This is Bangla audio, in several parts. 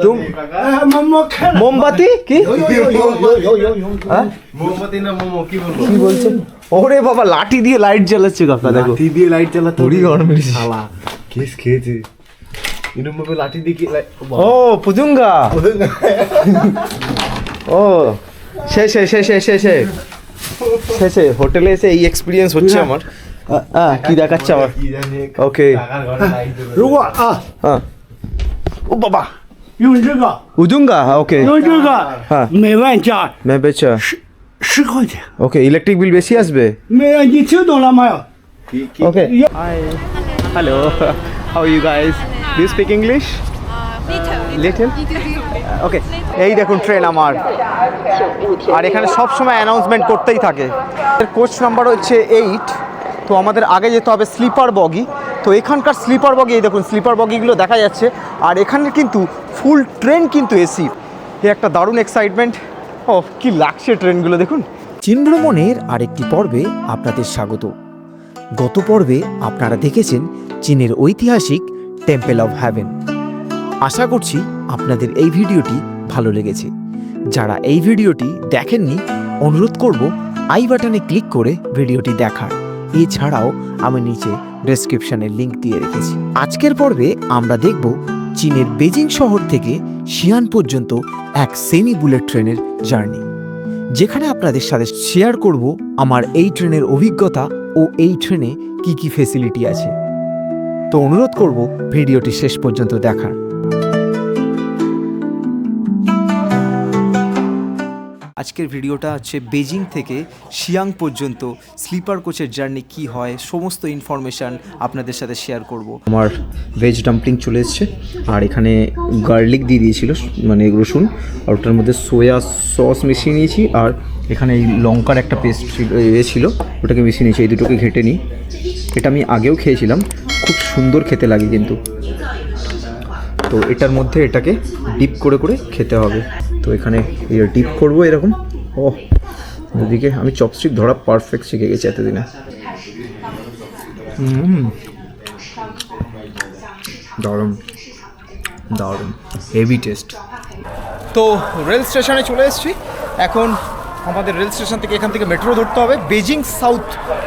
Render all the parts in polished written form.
तुम মোমবাতি কি মোমবাতি না মোমো কি বলবো কি বলছেন? ওরে বাবা, লাঠি দিয়ে লাইট জ্বালাচ্ছে কাকা, দেখো লাঠি দিয়ে লাইট জ্বালাতে পুরি গরম মেরেছে। শালা কেস খেয়েছে এরকম ভাবে লাঠি দিয়ে কি ও পুজুঙ্গা, ও শেষে শেষে শেষে শেষে হোটেলে এসে এই এক্সপিরিয়েন্স হচ্ছে আমার। কি দেখাচ্ছে আমার? কি জানি ওকে, টাকার ঘরে লাইট জ্বলে 如果啊， হ্যাঁ ও বাবা 用这个， উজুঙ্গা, ওকে 用这个হ্যাঁ 每万加 মে বেচা 10块钱， ওকে। ইলেকট্রিক বিল বেশি আসবে?你听懂了没有？ কি কি okay. Hi, hello, how you guys? Do you speak English? Little okay. এই দেখুন ট্রেন আমার, আর এখানে সব সময় অ্যানাউন্সমেন্ট করতেই থাকে। কোচ নাম্বার হচ্ছে 8। তো আমাদের আগে যেতে হবে স্লিপার বগি। তো এখানকার স্লিপার বগি, এই দেখুন স্লিপার বগিগুলো দেখা যাচ্ছে, আর এখানে কিন্তু ফুল ট্রেন কিন্তু এসি। এই একটা দারুণ এক্সাইটমেন্ট। ও কি লাগছে ট্রেনগুলো দেখুন। চীন ভ্রমণের আরেকটি পর্বে আপনাদের স্বাগত। গত পর্বে আপনারা দেখেছেন চীনের ঐতিহাসিক টেম্পল অফ হ্যাভেন। আশা করছি আপনাদের এই ভিডিওটি ভালো লেগেছে। যারা এই ভিডিওটি দেখেননি, অনুরোধ করব আই বাটনে ক্লিক করে ভিডিওটি দেখার। এছাড়াও আমি নিচে ডেসক্রিপশনের লিংক দিয়ে রেখেছি। আজকের পর্বে আমরা দেখব চীনের বেজিং শহর থেকে শিয়ান পর্যন্ত এক সেমি বুলেট ট্রেনের জার্নি, যেখানে আপনাদের সাথে শেয়ার করব আমার এই ট্রেনের অভিজ্ঞতা ও এই ট্রেনে কি কি ফেসিলিটি আছে। তো অনুরোধ করব ভিডিওটি শেষ পর্যন্ত দেখার। আজকের ভিডিওটা হচ্ছে বেজিং থেকে শিয়াং পর্যন্ত স্লিপার কোচের জার্নি কি হয়, সমস্ত ইনফরমেশান আপনাদের সাথে শেয়ার করব। আমার ভেজ ডাম্পলিং চলে এসছে, আর এখানে গার্লিক দিয়ে দিয়েছিল, মানে রসুন, আর ওটার মধ্যে সোয়া সস মিশিয়ে নিয়েছি, আর এখানে এই লঙ্কার একটা পেস্ট ছিল, ছিল ওটাকে মিশিয়ে নিয়েছি। এই দুটোকে ঘেটে নিই। এটা আমি আগেও খেয়েছিলাম, খুব সুন্দর খেতে লাগে কিন্তু। তো এটার মধ্যে এটাকে ডিপ করে করে খেতে হবে। তো এখানে ডিপ করবো এরকম। ও ওদিকে আমি চপস্টিক ধরা পারফেক্ট শিখে গেছি এতদিনে। দারুণ দারুণ, হেভি টেস্ট। তো রেল স্টেশনে চলে এসেছি এখন। আমাদের রেল স্টেশন থেকে, এখান থেকে মেট্রো ধরতে হবে বেজিং সাউথ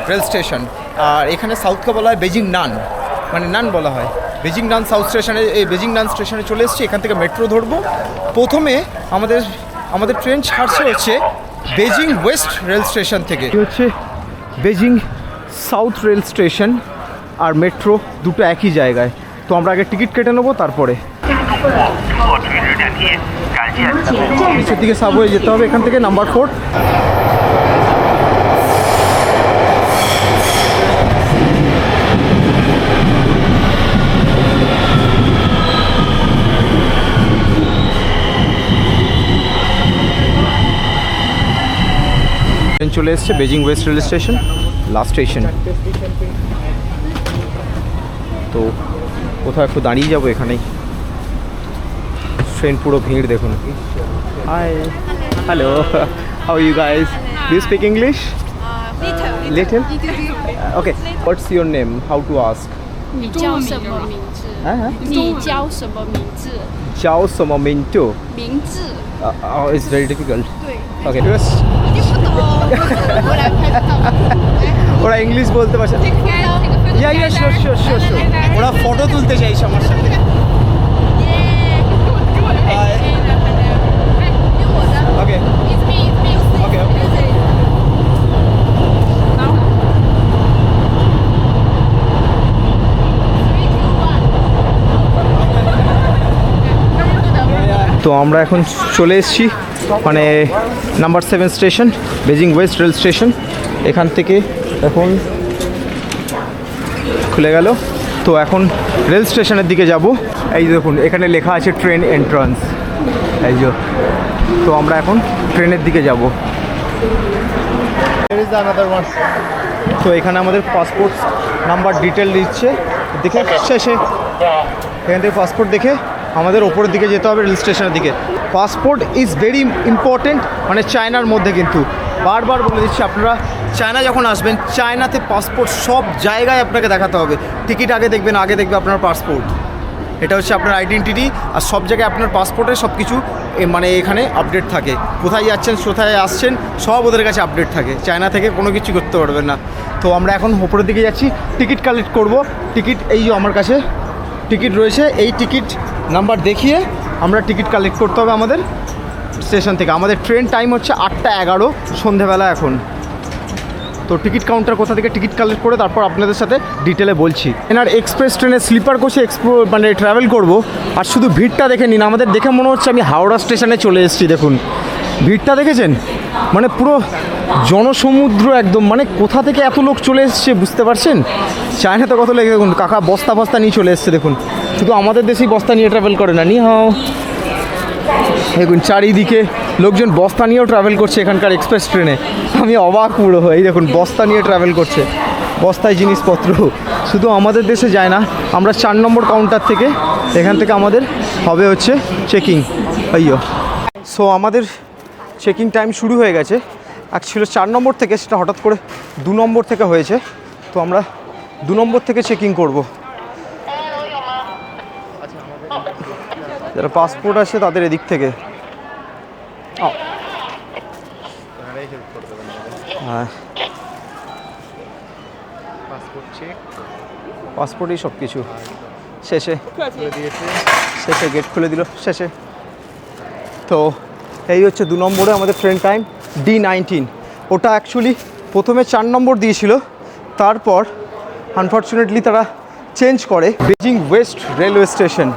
রেল স্টেশন। আর এখানে সাউথকে বলা হয় বেজিং নান, মানে নান বলা হয়। বেজিং নান সাউথ স্টেশনে, এই বেজিং নান স্টেশনে চলে এসেছি। এখান থেকে মেট্রো ধরবো। প্রথমে আমাদের ট্রেন ছাড়ছে হচ্ছে বেজিং ওয়েস্ট রেল স্টেশন থেকে। হচ্ছে বেজিং সাউথ রেল স্টেশন আর মেট্রো দুটো একই জায়গায়। তো আমরা আগে টিকিট কেটে নেবো, তারপরে নিচের দিকে সাবওয়ে যেতে হবে এখান থেকে, নাম্বার 4। ট্রেন চলে এসছে Beijing West rail station, last station. তো কোথাও একটু দাঁড়িয়ে যাবো এখানেই। ট্রেন পুরো ভিড় দেখুন। Hi, hello, how you guys? Do you speak English? Little? Okay, what's your name? How to ask? 你叫什么名字？你叫什么名字？ Jiao什么名字? 名字。 Oh, it's very difficult. 对。 Okay, yes. 你不懂，我来拍照。 ওরা ইংলিশ বলতে পারছে। Yeah, yeah, sure, sure, sure, sure. ওরা ফটো তুলতে চাইছে আমার সাথে। Okay. It's me, it's me. Okay, okay. তো আমরা এখন চলে এসেছি মানে number 7 station, Beijing West rail station. এখান থেকে এখন খুলে গেল। তো এখন রেল স্টেশনের দিকে যাব। এই যে দেখুন এখানে লেখা আছে ট্রেন এন্ট্রান্স, এই যে। তো আমরা এখন ট্রেনের দিকে যাব। তো এখানে আমাদের পাসপোর্ট নাম্বার ডিটেল দিচ্ছে, দেখে শেষে এখান থেকে পাসপোর্ট দেখে আমাদের ওপরের দিকে যেতে হবে রেল স্টেশনের দিকে। পাসপোর্ট ইজ ভেরি ইম্পর্টেন্ট, মানে চায়নার মধ্যে কিন্তু বারবার বলে দিচ্ছি, আপনারা চায়না যখন আসবেন, চায়নাতে পাসপোর্ট সব জায়গায় আপনাকে দেখাতে হবে। টিকিট আগে দেখবেন, আগে দেখবে আপনার পাসপোর্ট। এটা হচ্ছে আপনার আইডেন্টিটি, আর সব জায়গায় আপনার পাসপোর্টে সব কিছু মানে এখানে আপডেট থাকে, কোথায় যাচ্ছেন কোথায় আসছেন সব ওদের কাছে আপডেট থাকে, চায়না থেকে কোনো কিছু করতে পারবেন না। তো আমরা এখন উপরের দিকে যাচ্ছি, টিকিট কালেক্ট করব। টিকিট এই যে আমার কাছে টিকিট রয়েছে, এই টিকিট নাম্বার দেখিয়ে আমরা টিকিট কালেক্ট করতে হবে আমাদের স্টেশন থেকে। আমাদের ট্রেন টাইম হচ্ছে 8:11 সন্ধেবেলা এখন। তো টিকিট কাউন্টার কোথা থেকে টিকিট কালেক্ট করে তারপর আপনাদের সাথে ডিটেলে বলছি। এনার এক্সপ্রেস ট্রেনে স্লিপার কোচে মানে ট্রাভেল করব। আর শুধু ভিড়টা দেখে নিন, আমাদের দেখে মনে হচ্ছে আমি হাওড়া স্টেশনে চলে এসেছি। দেখুন ভিড়টা দেখেছেন, মানে পুরো জনসমুদ্র একদম, মানে কোথা থেকে এত লোক চলে এসছে বুঝতে পারছেন। চায়নাতে কত লেগে দেখুন, কাকা বস্তা বস্তা নিয়ে চলে এসছে দেখুন, শুধু আমাদের দেশেই বস্তা নিয়ে ট্রাভেল করে না। হাও দেখুন চারিদিকে লোকজন বস্তা নিয়েও ট্রাভেল করছে এখানকার এক্সপ্রেস ট্রেনে, আমি অবাক পুরো। এই দেখুন বস্তা নিয়ে ট্রাভেল করছে, বস্তায় জিনিসপত্র। শুধু আমাদের দেশে যায় না, আমরা 4 নম্বর কাউন্টার থেকে এখান থেকে আমাদের হবে হচ্ছে চেকিং। আইয়ো সো আমাদের চেকিং টাইম শুরু হয়ে গেছে। ছিল 4 নম্বর থেকে, সেটা হঠাৎ করে 2 নম্বর থেকে হয়েছে। তো আমরা 2 নম্বর থেকে চেকিং করব। যারা পাসপোর্ট আছে তাদের এদিক থেকে হ্যাঁ পাসপোর্টই সব কিছু শেষে গেট খুলে দিল শেষে। তো এই হচ্ছে 2 নম্বরে আমাদের ট্রেন টাইম D19। ওটা অ্যাকচুয়ালি প্রথমে 4 নম্বর দিয়েছিল, তারপর আনফর্চুনেটলি তারা চেঞ্জ করে। বেজিং ওয়েস্ট রেলওয়ে স্টেশন,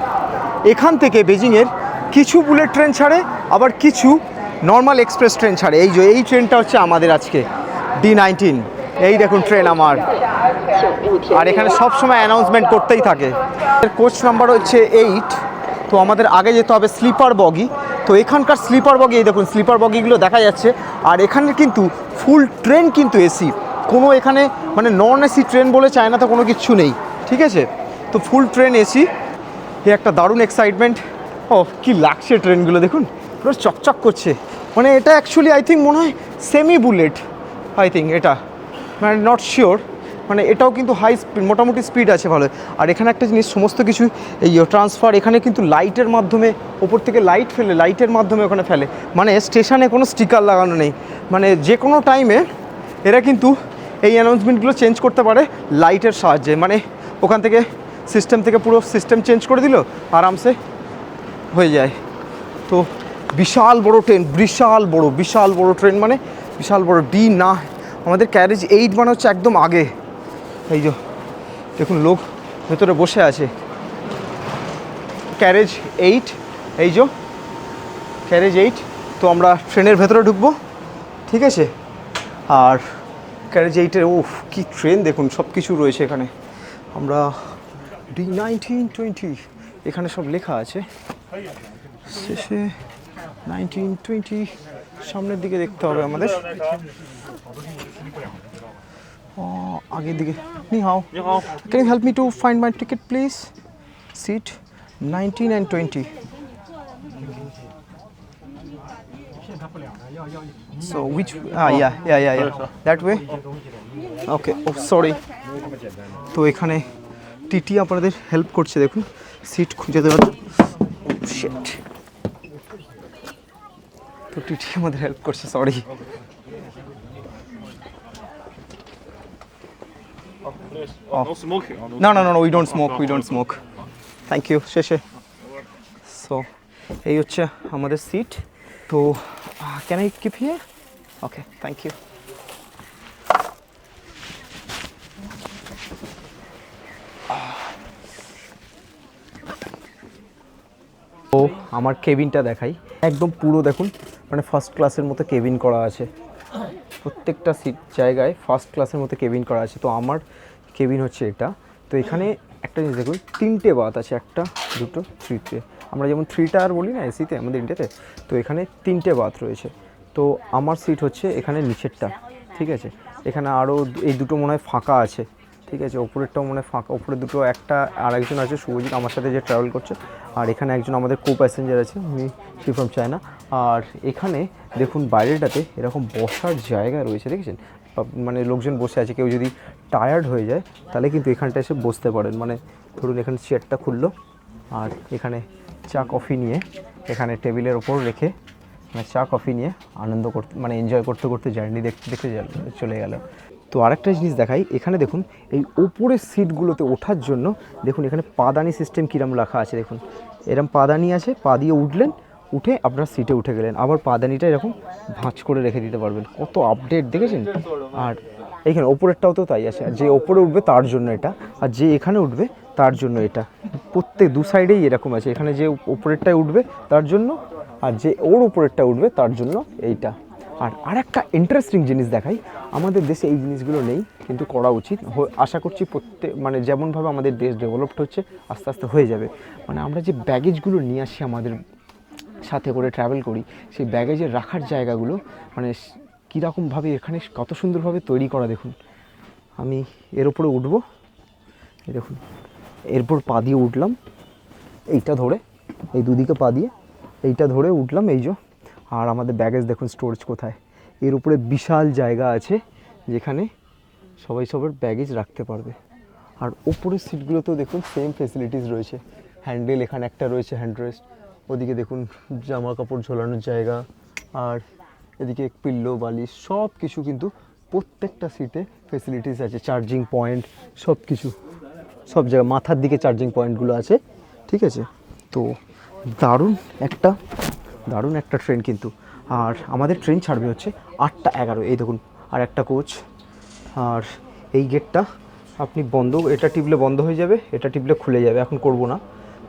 এখান থেকে বেজিংয়ের কিছু বুলেট ট্রেন ছাড়ে, আবার কিছু নর্মাল এক্সপ্রেস ট্রেন ছাড়ে। এই ট্রেনটা হচ্ছে আমাদের আজকে D19। এই দেখুন ট্রেন আমার, আর এখানে সব সময় অ্যানাউন্সমেন্ট করতেই থাকে। কোচ নাম্বার হচ্ছে 8। তো আমাদের আগে যেতে হবে স্লিপার বগি। তো এখানকার স্লিপার বগি, এই দেখুন স্লিপার বগিগুলো দেখা যাচ্ছে। আর এখানে কিন্তু ফুল ট্রেন কিন্তু এসি, কোনো এখানে মানে নন এসি ট্রেন বলে চায়নাতে কোনো কিছু নেই, ঠিক আছে। তো ফুল ট্রেন এসি, এই একটা দারুণ এক্সাইটমেন্ট। ও কি লাগছে ট্রেনগুলো দেখুন, পুরো চকচক করছে। মানে এটা অ্যাকচুয়ালি আই থিঙ্ক মনে হয় সেমি বুলেট, আই থিঙ্ক এটা, মানে নট শিওর। মানে এটাও কিন্তু হাই স্পিড, মোটামুটি স্পিড আছে ভালো। আর এখানে একটা জিনিস, সমস্ত কিছু এই ট্রান্সফার এখানে কিন্তু লাইটের মাধ্যমে, ওপর থেকে লাইট ফেলে, লাইটের মাধ্যমে ওখানে ফেলে। মানে স্টেশনে কোনো স্টিকার লাগানো নেই, মানে যে কোনো টাইমে এরা কিন্তু এই অ্যানাউন্সমেন্টগুলো চেঞ্জ করতে পারে লাইটের সাহায্যে। মানে ওখান থেকে সিস্টেম থেকে পুরো সিস্টেম চেঞ্জ করে দিল, আরামসে হয়ে যায়। তো বিশাল বড় ট্রেন, বিশাল বড় ট্রেন, মানে বিশাল বড়। না আমাদের ক্যারেজ 8 মানে হচ্ছে একদম আগে। এই যে দেখুন লোক ভেতরে বসে আছে। ক্যারেজ 8, এই যে ক্যারেজ 8। তো আমরা ট্রেনের ভেতরে ঢুকবো, ঠিক আছে। আর ক্যারেজ 8-এর কি ট্রেন দেখুন, সব কিছু রয়েছে এখানে। আমরা D1920 এখানে সব লেখা আছে। শেষে 1920 সামনের দিকে দেখতে হবে আমাদের, আগের দিকে। নি হাও, can you help me to find my ticket please? Seat 19 and 20. So which yeah that way. Okay, oh sorry. তো এখানে টিটি আপনাদের হেল্প করছে, দেখুন সিট খুঁজে দেওয়ার। শিট, তো টিটি আমাদের হেল্প করছে, sorry. No smoking. No, we don't smoke. Thank you. শেষে। সো এই হচ্ছে আমাদের সিট। তো can I keep here? Okay, thank you. তো আমার কেবিনটা দেখাই, একদম পুরো দেখুন, মানে ফার্স্ট ক্লাসের মতো কেবিন করা আছে। প্রত্যেকটা সিট জায়গায় ফার্স্ট ক্লাসের মতো কেবিন করা আছে। তো আমার কেবিন হচ্ছে এটা। তো এখানে একটা জিনিস দেখুন, 3টে বাথ আছে, 1, 2, 3টে। আমরা যেমন 3 টায়ার বলি না এসিতে, আমাদের ইন্ডিয়াতে, তো এখানে 3টে বাথ রয়েছে। তো আমার সিট হচ্ছে এখানে নিচেরটা, ঠিক আছে। এখানে আরও এই দুটো মনে হয় ফাঁকা আছে, ঠিক আছে। ওপরেরটাও মনে হয় ফাঁকা, ওপরে দুটো, একটা আর একজন আছে শুভজিৎ আমার সাথে যে ট্রাভেল করছে, আর এখানে একজন আমাদের কো প্যাসেঞ্জার আছে, উনি ফ্রম চায়না। আর এখানে দেখুন বাইরেটাতে এরকম বসার জায়গা রয়েছে, দেখেছেন, মানে লোকজন বসে আছে। কেউ যদি টায়ার্ড হয়ে যায় তাহলে কিন্তু এখানটা এসে বসতে পারেন। মানে ধরুন এখানে চেয়ারটা খুললো, আর এখানে চা কফি নিয়ে এখানে টেবিলের ওপর রেখে মানে চা কফি নিয়ে আনন্দ করতে মানে এনজয় করতে করতে জার্নি দেখতে দেখতে চলে গেল। তো আরেকটা জিনিস দেখাই, এখানে দেখুন এই ওপরের সিটগুলোতে ওঠার জন্য দেখুন এখানে পাদানি সিস্টেম কীরকম রাখা আছে, দেখুন এরকম পাদানি আছে, পা দিয়ে উঠলেন, উঠে আপনার সিটে উঠে গেলেন, আবার পাদানিটা এরকম ভাঁজ করে রেখে দিতে পারবেন। কত আপডেট দেখেছেন। আর এইখানে ওপরেরটাও তো তাই আছে, আর যে ওপরে উঠবে তার জন্য এটা, আর যে এখানে উঠবে তার জন্য এটা, প্রত্যেক দু সাইডেই এরকম আছে। এখানে যে ওপরেরটায় উঠবে তার জন্য, আর যে ওর উপরেরটা উঠবে তার জন্য এইটা। আর আরেকটা ইন্টারেস্টিং জিনিস দেখাই, আমাদের দেশে এই জিনিসগুলো নেই কিন্তু করা উচিত। আশা করছি মানে যেমনভাবে আমাদের দেশ ডেভেলপড হচ্ছে আস্তে আস্তে হয়ে যাবে। মানে আমরা যে ব্যাগেজগুলো নিয়ে আসি আমাদের সাথে করে ট্রাভেল করি, সেই ব্যাগেজের রাখার জায়গাগুলো মানে কীরকমভাবে এখানে কত সুন্দরভাবে তৈরি করা। দেখুন আমি এর উপরে উঠবো, দেখুন এরপর পা দিয়ে উঠলাম, এইটা ধরে এই দুদিকে পা দিয়ে এইটা ধরে উঠলাম, এই যে। আর আমাদের ব্যাগেজ দেখুন স্টোরেজ কোথায়, এর উপরে বিশাল জায়গা আছে যেখানে সবাই সবার ব্যাগেজ রাখতে পারবে। আর ওপরের সিটগুলোতেও দেখুন সেম ফেসিলিটিস রয়েছে, হ্যান্ডেল এখানে একটা রয়েছে, হ্যান্ড রেস্ট, ওদিকে দেখুন জামা কাপড় ঝোলানোর জায়গা, আর এদিকে পিল্লো বালিশ সব কিছু কিন্তু প্রত্যেকটা সিটে ফেসিলিটিস আছে, চার্জিং পয়েন্ট সব কিছু, সব জায়গায় মাথার দিকে চার্জিং পয়েন্টগুলো আছে, ঠিক আছে। তো দারুণ একটা ট্রেন কিন্তু। আর আমাদের ট্রেন ছাড়বে হচ্ছে 8:11, এই দেখুন আর একটা কোচ। আর এই গেটটা আপনি বন্ধ, এটা টিপলে বন্ধ হয়ে যাবে, এটা টিপলে খুলে যাবে, এখন করব না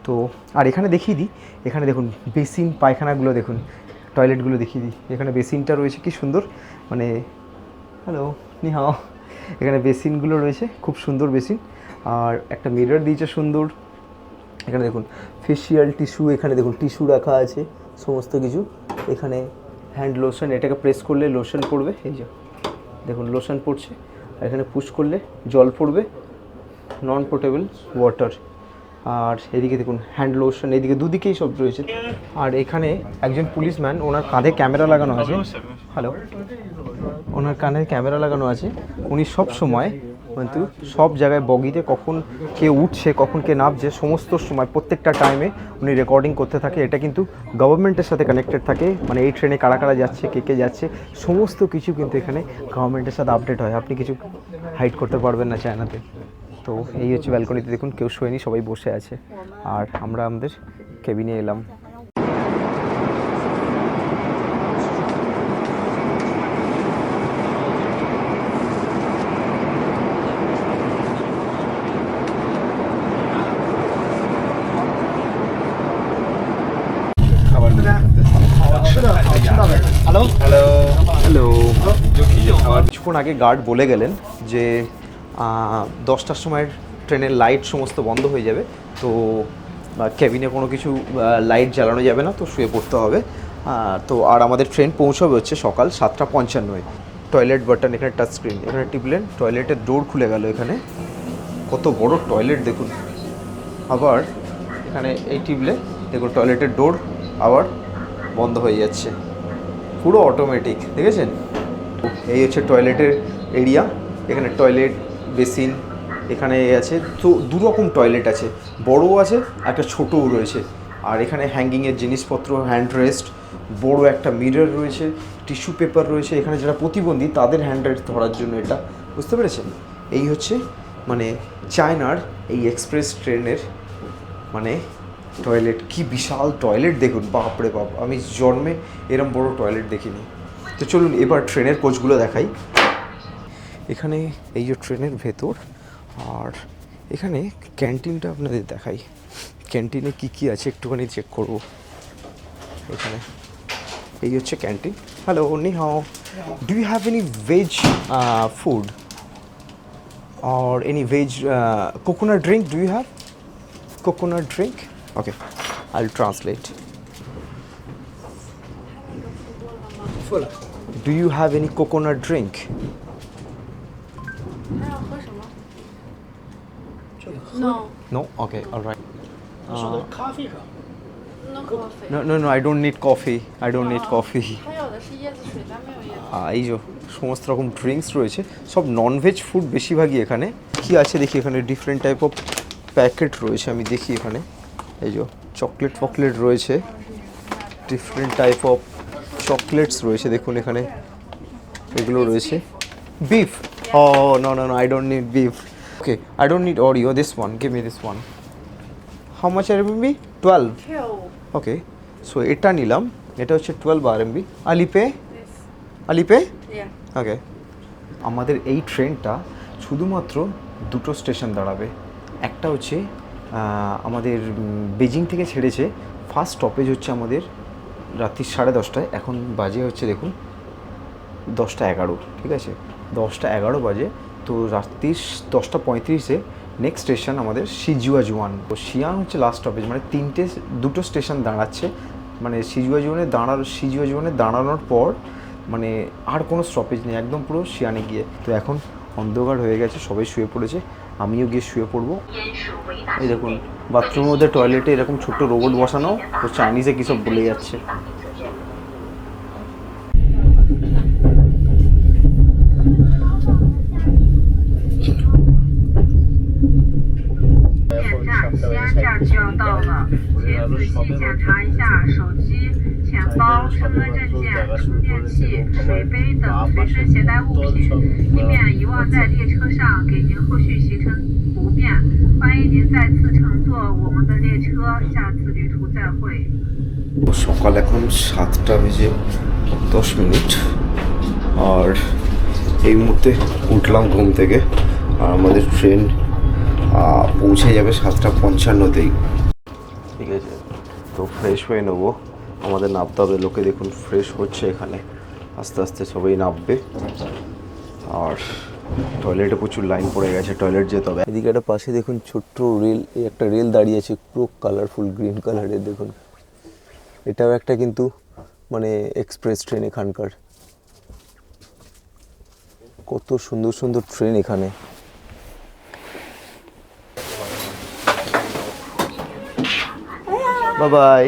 তো। আর এখানে দেখিয়ে দিই, এখানে দেখুন বেসিন পায়খানাগুলো দেখুন, টয়লেটগুলো দেখিয়ে দিই। এখানে বেসিনটা রয়েছে কি সুন্দর, মানে হ্যালো নি হাও, এখানে বেসিনগুলো রয়েছে খুব সুন্দর বেসিন। আর একটা মিরর দিয়েছে সুন্দর, এখানে দেখুন ফেসিয়াল টিস্যু, এখানে দেখুন টিস্যু রাখা আছে সমস্ত কিছু। এখানে হ্যান্ড লোশন, এটাকে প্রেস করলে লোশন পড়বে, এই যে দেখুন লোশন পড়ছে। আর এখানে পুশ করলে জল পড়বে, নন পোর্টেবল ওয়াটার। আর এদিকে দেখুন হ্যান্ড লোশন, এদিকে দুদিকেই সব রয়েছে। আর এখানে একজন পুলিশম্যান, ওনার কাঁধে ক্যামেরা লাগানো আছে, হ্যালো, ওনার কানে ক্যামেরা লাগানো আছে। উনি সব সময় কিন্তু সব জায়গায় বগিতে কখন কে উঠছে কখন কে নামছে সমস্ত সময় প্রত্যেকটা টাইমে উনি রেকর্ডিং করতে থাকে। এটা কিন্তু গভর্নমেন্টের সাথে কানেক্টেড থাকে, মানে এই ট্রেনে কারা কারা যাচ্ছে, কে কে যাচ্ছে, সমস্ত কিছু কিন্তু এখানে গভর্নমেন্টের সাথে আপডেট হয়। আপনি কিছু হাইড করতে পারবেন না চায়নাতে। তো এই হচ্ছে ব্যালকনিতে দেখুন কেউ শোয়নি, সবাই বসে আছে। আর আমরা আমাদের কেবিনে এলাম। হ্যালো, কিছুক্ষণ আগে গার্ড বলে গেলেন যে 10টার সময় ট্রেনের লাইট সমস্ত বন্ধ হয়ে যাবে, তো কেবিনে কোনো কিছু লাইট জ্বালানো যাবে না, তো শুয়ে পড়তে হবে। তো আর আমাদের ট্রেন পৌঁছাবে হচ্ছে সকাল 7:55। টয়লেট বাটন, এখানে টাচ স্ক্রিন, এখানে টিপলেন টয়লেটের ডোর খুলে গেল। এখানে কত বড় টয়লেট দেখুন। আবার এখানে এই টিপলে দেখুন টয়লেটের ডোর আবার বন্ধ হয়ে যাচ্ছে, পুরো অটোমেটিক, দেখেছেন। এই হচ্ছে টয়লেটের এরিয়া, এখানে টয়লেট বেসিন এখানে আছে। তো দুরকম টয়লেট আছে, বড়ও আছে একটা ছোটও রয়েছে। আর এখানে হ্যাঙ্গিংয়ের জিনিসপত্র, হ্যান্ড রেস্ট, বড় একটা মিরর রয়েছে, টিস্যু পেপার রয়েছে। এখানে যারা প্রতিবন্ধী তাদের হ্যান্ড রেস্ট ধরার জন্য এটা, বুঝতে পেরেছেন। এই হচ্ছে মানে চায়নার এই এক্সপ্রেস ট্রেনের মানে টয়লেট। কি বিশাল টয়লেট দেখুন, বাপরে বাপ, আমি জন্মে এরম বড় টয়লেট দেখিনি। তো চলুন এবার ট্রেনের কোচগুলো দেখাই। এখানে এই যে ট্রেনের ভেতর, আর এখানে ক্যান্টিনটা আপনাদের দেখাই। ক্যান্টিনে কি কি আছে একটুখানি চেক করব। এখানে এই হচ্ছে ক্যান্টিন। হ্যালো নি হাও, do you have any veg food or any veg coconut drink? Do you have coconut drink? Okay, I'll translate. Do you have any coconut drink? No, No? Okay, all right. 说的咖啡可。 no coffee。 No, I don't need coffee. I don't need coffee. 它有的是椰子水，但没有椰子。 এই যে সমস্ত রকম ড্রিঙ্কস রয়েছে, সব ননভেজ ফুড বেশিরভাগই এখানে। কি আছে দেখি, এখানে ডিফারেন্ট টাইপ অফ প্যাকেট রয়েছে, আমি দেখি এখানে। এই যে চকলেট ফকলেট রয়েছে, ডিফারেন্ট টাইপ অফ চকলেটস রয়েছে, দেখুন এখানে এগুলো রয়েছে। Beef, oh no no no, I don't need beef. Okay, I don't need Oreo, this one, give me this one. How much RMB? 12। Okay, so এটা নিলাম, এটা হচ্ছে 12 আরএমবি। আলিপে, আলিপে, ওকে। আমাদের এই ট্রেনটা শুধুমাত্র দুটো স্টেশন দাঁড়াবে। একটা হচ্ছে আমাদের বেজিং থেকে ছেড়েছে, ফার্স্ট স্টপেজ হচ্ছে আমাদের রাত্রি 10:30, এখন বাজে হচ্ছে দেখুন 10:11, ঠিক আছে, 10:11 বাজে। তো রাত্রি 10:35-এ নেক্সট স্টেশন আমাদের সিজুয়াজুয়ান। তো শিয়াং হচ্ছে লাস্ট স্টপেজ, মানে দুটো স্টেশন দাঁড়াচ্ছে, মানে সিজুয়াজুয়ানে দাঁড়ানোর পর মানে আর কোনো স্টপেজ নেই, একদম পুরো শিয়ানে গিয়ে। তো এখন অন্ধকার হয়ে গেছে, সবাই শুয়ে পড়েছে, আমিও গিয়ে শুয়ে পড়বো। এই দেখুন বাথরুমের মধ্যে টয়লেটে এরকম ছোট্ট রোবট বসানো, তো চাইনিজে কী সব বলে যাচ্ছে। সকাল এখন 7:10, আর এই মুহূর্তে উঠলাম ঘুম থেকে, আর আমাদের ট্রেন পৌঁছে যাবে 7:55-তেই, ঠিক আছে। তো ফ্রেশ হয়ে নেবো, আমাদের নামতে হবে। লোকে দেখুন ফ্রেশ হচ্ছে এখানে, আস্তে আস্তে সবাই নামবে। আর টয়লেটে প্রচুর লাইন পড়ে গেছে, টয়লেট যেতে হবে। এদিকে একটা পাশে দেখুন ছোট্ট রেল, একটা রেল দাঁড়িয়ে আছে পুরো কালারফুল গ্রিন কালারের, দেখুন এটাও একটা কিন্তু মানে এক্সপ্রেস ট্রেন এখানকার। কত সুন্দর সুন্দর ট্রেন এখানে। Bye bye.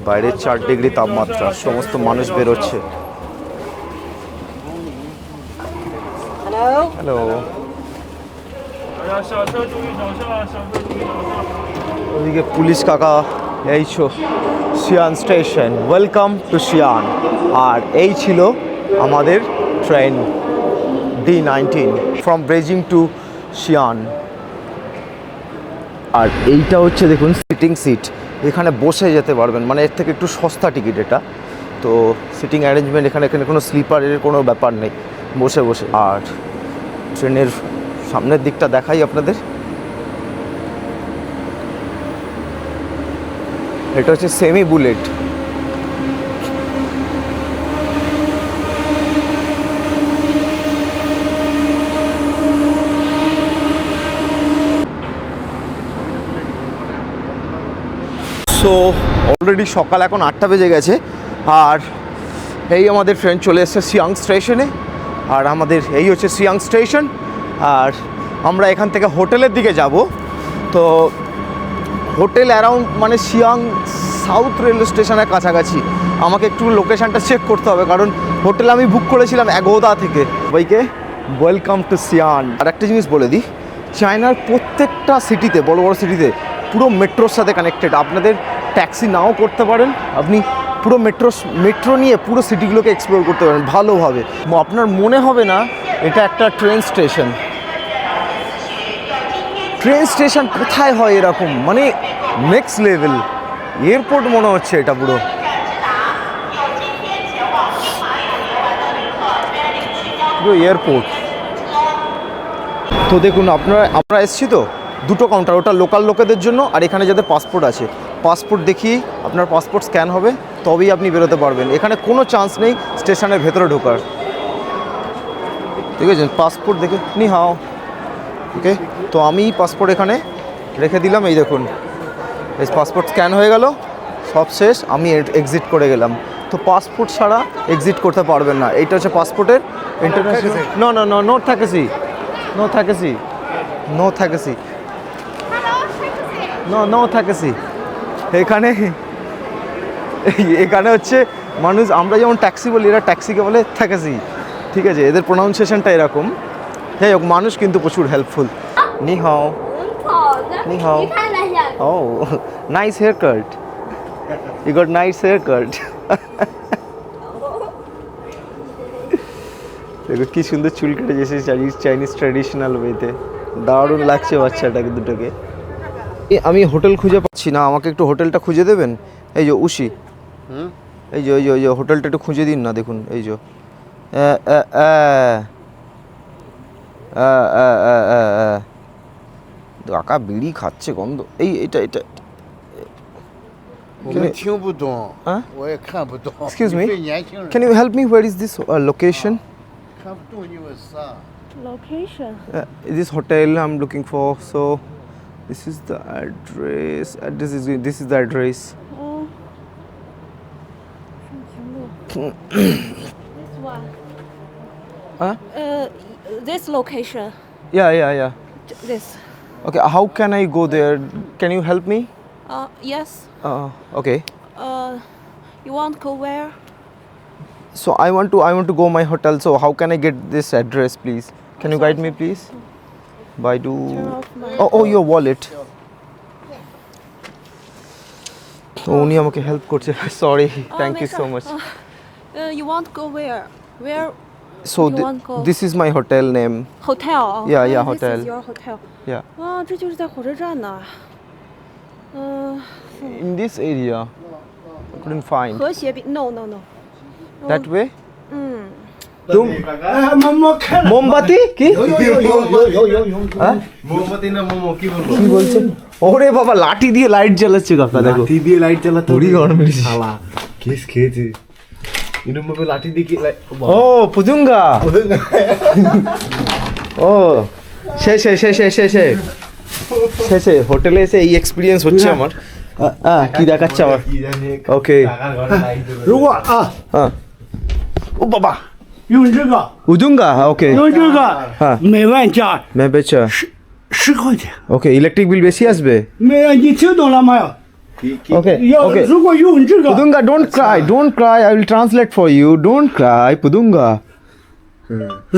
বাইরে 4 ডিগ্রি তাপমাত্রা, সমস্ত মানুষ বেরোচ্ছে। হ্যালো, ওদিকে পুলিশ কাকা। এই Xi'an station, welcome to Xi'an. আর এই ছিল আমাদের train D19 from Beijing to Xi'an. আর এইটা হচ্ছে দেখুন সিটিং সিট, এখানে বসে যেতে পারবেন, মানে এর থেকে একটু সস্তা টিকিট এটা। তো সিটিং অ্যারেঞ্জমেন্ট এখানে কোনো স্লিপারের কোনো ব্যাপার নেই, বসে বসে। আর ট্রেনের সামনের দিকটা দেখাই আপনাদের, এটা হচ্ছে সেমি বুলেট। সো অলরেডি সকাল এখন 8টা বেজে গেছে, আর এই আমাদের ট্রেন চলে এসেছে শিয়াং স্টেশনে। আর আমাদের এই হচ্ছে শিয়াং স্টেশন, আর আমরা এখান থেকে হোটেলের দিকে যাব। তো হোটেল অ্যারাউন্ড মানে শিয়াং সাউথ রেলওয়ে স্টেশনের কাছাকাছি। আমাকে একটু লোকেশানটা চেক করতে হবে, কারণ হোটেল আমি বুক করেছিলাম এগোদা থেকে। সবাইকে ওয়েলকাম টু শিয়ান। আর একটা জিনিস বলে দিই, চায়নার প্রত্যেকটা সিটিতে, বড় বড় সিটিতে পুরো মেট্রোর সাথে কানেক্টেড। আপনাদের ট্যাক্সি নাও করতে পারেন, আপনি পুরো মেট্রো নিয়ে পুরো সিটিগুলোকে এক্সপ্লোর করতে পারেন ভালোভাবে। আপনার মনে হবে না এটা একটা ট্রেন স্টেশন। ট্রেন স্টেশন কোথায় হয় এরকম, মানে নেক্সট লেভেল। এয়ারপোর্ট মনে হচ্ছে এটা পুরো। এয়ারপোর্ট। তো দেখুন আমরা এসেছি তো দুটো কাউন্টার, ওটা লোকাল লোকেদের জন্য, আর এখানে যাদের পাসপোর্ট আছে, পাসপোর্ট দেখিয়ে আপনার পাসপোর্ট স্ক্যান হবে, তবেই আপনি বেরোতে পারবেন। এখানে কোনো চান্স নেই স্টেশনের ভেতরে ঢোকার, ঠিক আছে। পাসপোর্ট দেখে নি হাও, ওকে। তো আমি পাসপোর্ট এখানে রেখে দিলাম, এই দেখুন এই পাসপোর্ট স্ক্যান হয়ে গেল, সব শেষ। আমি এক্সিট করে গেলাম। তো পাসপোর্ট ছাড়া এক্সিট করতে পারবেন না। এইটা হচ্ছে পাসপোর্টের international. No no no, no থাকেছি, নো থাকেছি, নো থাকেছি, নো নো থাকেছি। এখানে হচ্ছে মানুষ, আমরা যেমন ট্যাক্সি বলি, এরা ট্যাক্সিকে বলে থাকেছি, ঠিক আছে। এদের প্রোনাউন্সিয়েশনটা এরকম। যাই হোক মানুষ কিন্তু প্রচুর হেল্পফুল। নি হাও। নি হাও। Oh nice haircut, you got nice haircut. দেখো কি সুন্দর চুল কেটে যেছে চাইনিজ ট্র্যাডিশনাল ওয়েতে, দারুণ লাগছে বাচ্চাটাকে দুটোকে। আমি হোটেল খুঁজে পাচ্ছি না, আমাকে একটু হোটেলটা খুঁজে দেবেন? এই যে উশি, এই যে ওই যে হোটেলটা একটু খুঁজে দিন না। দেখুন এই যে কাকা বিড়ি খাচ্ছে গন্ধ। এই এটা এটা 我们听不懂，啊我也看不懂。 Excuse me? 你对年轻人 Can you help me? Where is this location? 看不懂你为啥？ Location. This hotel I'm looking for. So this is the address. This is the address. This one. Huh? This location. Yeah. This. Okay, how can I go there? Can you help me? Yes. Okay. You want go where? So I want to go my hotel. So how can I get this address, please? Can you guide me, please? Baidu. Turn off my- Oh, your wallet. তো উনি আমাকে হেল্প করছে। Sorry, thank you so much. You want go where? Where? So You want go- this is my hotel name. Hotel. Yeah, This hotel. is your hotel. Yeah. 啊，这就是在火车站呢。In this area, I couldn't find. 和谐饼 No. That way? 嗯。 মোমবাতি কি? হ্যাঁ? মোমবাতি না মোমো কি বলবো? কি বলছে? ওরে বাবা লাঠি দিয়ে লাইট জ্বালাচ্ছে কাকা, দেখো। লাঠি দিয়ে লাইট জ্বালাতে পুরি গরম মেরেছে। শালা কেস খেয়েছে এরকম ভাবে লাঠি দিয়ে কি ও পুদুঙ্গা। ও শেষে হোটেলে এসে এই এক্সপিরিয়েন্স হচ্ছে আমার। কি দেখাচ্ছে আমার? কি জানি ওকে। টাকার ঘরে লাইট দেবে 如果啊， হ্যাঁ। ও বাবা 用这个， উদুঙ্গা। ওকে 用这个হ্যাঁ 每万加 मैं बेचा। 10块钱。 ওকে ইলেকট্রিক বিল বেশি আসবে? 没有，你听懂了没有？ ওকে 要 ওকে 如果用这个， Pudunga, don't cry. I will translate for you. Don't cry, Pudunga.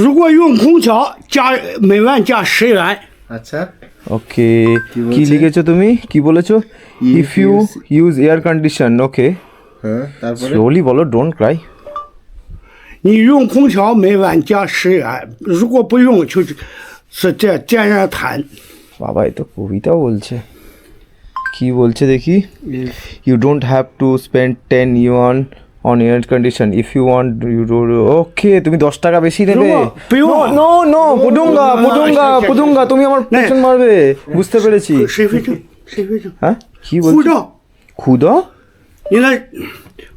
如果用空调加每万加10元， আচ্ছা Okay. কি বলছে? কি লিখেছো তুমি? কি বলেছো? If If you use air condition, okay. হ্যাঁ তারপরে Slowly বলো, don't cry. 你用空调每晚加10元，如果不用就是这样谈。 বাবা এ তো কবিতা বলছে। কি বলছে দেখি? You don't have to spend 10 yuan on air condition. If you want, you do. Okay, তুমি 10 টাকা বেশি নেবে।不用 No, পুদুঙ্গা, তুমি আমার পেছন মারবে। বুঝতে পেরেছি। 谁非正？谁非正？ হ্যাঁ কি护 বলছো? 照， খুদা? 你的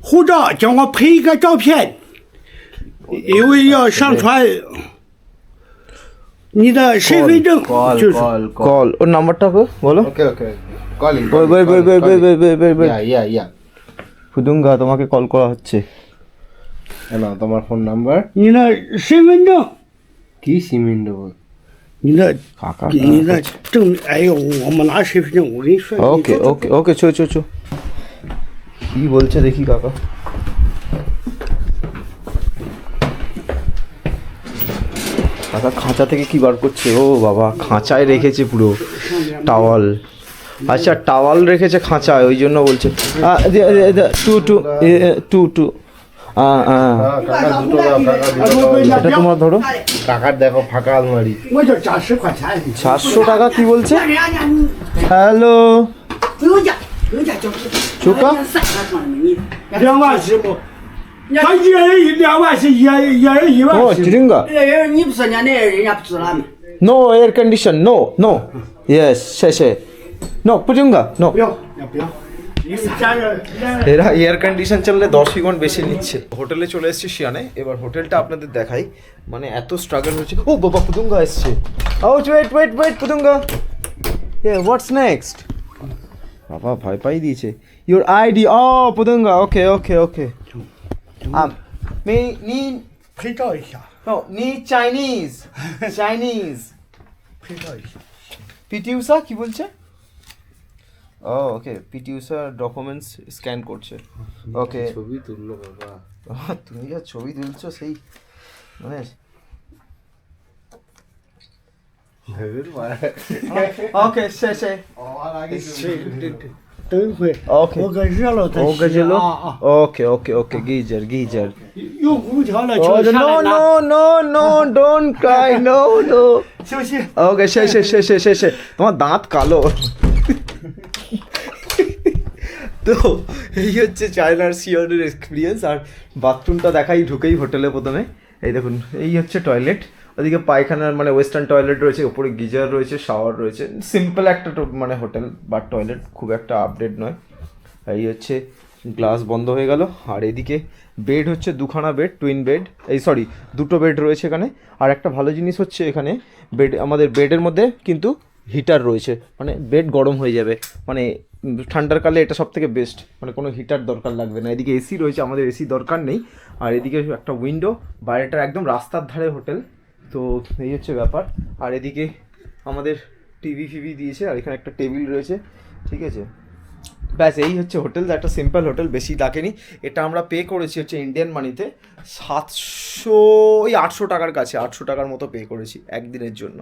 护照叫我配一个照片，因为要上传你的身份证，就是 কল ওর নাম্বারটা বলো। ওকে ওকে কলিং ওই ইয়া পুদুঙ্গা তোমাকে কল করা হচ্ছে। না তোমার ফোন নাম্বার 你的身份证， কি সিমেন্ট দেবো 你的কাকা你的证，哎呦，我们拿身份证，我跟你说， ওকে চো কি বলছে দেখি কাকা। কাকা খাঁচা থেকে কি বার করছে? ও বাবা খাঁচায় রেখেছে পুরো টাওয়াল। আচ্ছা টাওয়াল রেখেছে খাঁচায়, ওই জন্য বলছে টু কাকা দুটো দাও কাকা দুটো দাও। এটা তোমার ধরো। কাকার দেখো ফাঁকা আলমারি 我就加10块钱， 700 টাকা কি বলছে? 人家你 হ্যালো 不用加，不用加交税， চোকা 2万是不？他一人2万是一人1 ও 万是。 চিরিঙ্গা।你不是人家那人家不知道没？ no air condition no yes শেষে নো পুজুঙ্গা নো। 不要不要，你们家人。 এরা এয়ার কন্ডিশন চাললে 10 গুণ বেশি নিচ্ছে। হোটেলে চলে এসেছি শিয়ানে। এবার হোটেলটা আপনাদের দেখাই, মানে এত স্ট্রাগল হচ্ছে। ও বাবা পুদুঙ্গা এসছে। ও ওয়েট পুদুঙ্গা। What's next? বাবা ভয় পাই দিয়েছে। Your ID. ও পুদুঙ্গা ওকে নি 拍照一下， নো নি চাইনিজ 拍照一下。 পিটি উষা কি বলছে? ও ওকে পিটি উষা ডকুমেন্টস স্ক্যান করছে। ওকে ছবি তুললো বাবা তুমি যা ছবি তুলছো সেই মানে ওকে শেষে 等一会 OK 我给热了再 ওকে 洗 চলো 啊啊！ okay okay okay geyser geyser 用空调了， no 就下 no 来 no 拿。 no no don't cry no no 休息。 okay শেষে শেষে শেষে তোমার দাঁত কালো তো এই হচ্ছে চায়নার সিওনের এক্সপিরিয়েন্স। আর বাথরুমটা দেখাই ঢুকেই হোটেলে প্রথমে, এই দেখুন এই হচ্ছে টয়লেট, ওদিকে পায়খানার মানে ওয়েস্টার্ন টয়লেট রয়েছে, ওপরে গিজার রয়েছে, শাওয়ার রয়েছে, সিম্পল একটা মানে হোটেল বা টয়লেট, খুব একটা আপডেট নয়। এই হচ্ছে গ্লাস বন্ধ হয়ে গেল। আর এদিকে বেড হচ্ছে দুখানা বেড, টুইন বেড, দুটো বেড রয়েছে এখানে। আর একটা ভালো জিনিস হচ্ছে এখানে আমাদের বেডের মধ্যে কিন্তু হিটার রয়েছে, মানে বেড গরম হয়ে যাবে, মানে ঠান্ডার কালে এটা সব থেকে বেস্ট, মানে কোনো হিটার দরকার লাগবে না। এদিকে এসি রয়েছে, আমাদের এসি দরকার নেই। আর এদিকে একটা উইন্ডো, বাইরেটা একদম রাস্তার ধারে হোটেল, তো এই হচ্ছে ব্যাপার। আর এদিকে আমাদের টিভি দিয়েছে, আর এখানে একটা টেবিল রয়েছে, ঠিক আছে। ব্যাস এই হচ্ছে হোটেল, একটা সিম্পল হোটেল, বেশি লাগেনি। এটা আমরা পে করেছি হচ্ছে ইন্ডিয়ান মানিতে 700 800 টাকার কাছে, 800 টাকার মতো পে করেছি একদিনের জন্য।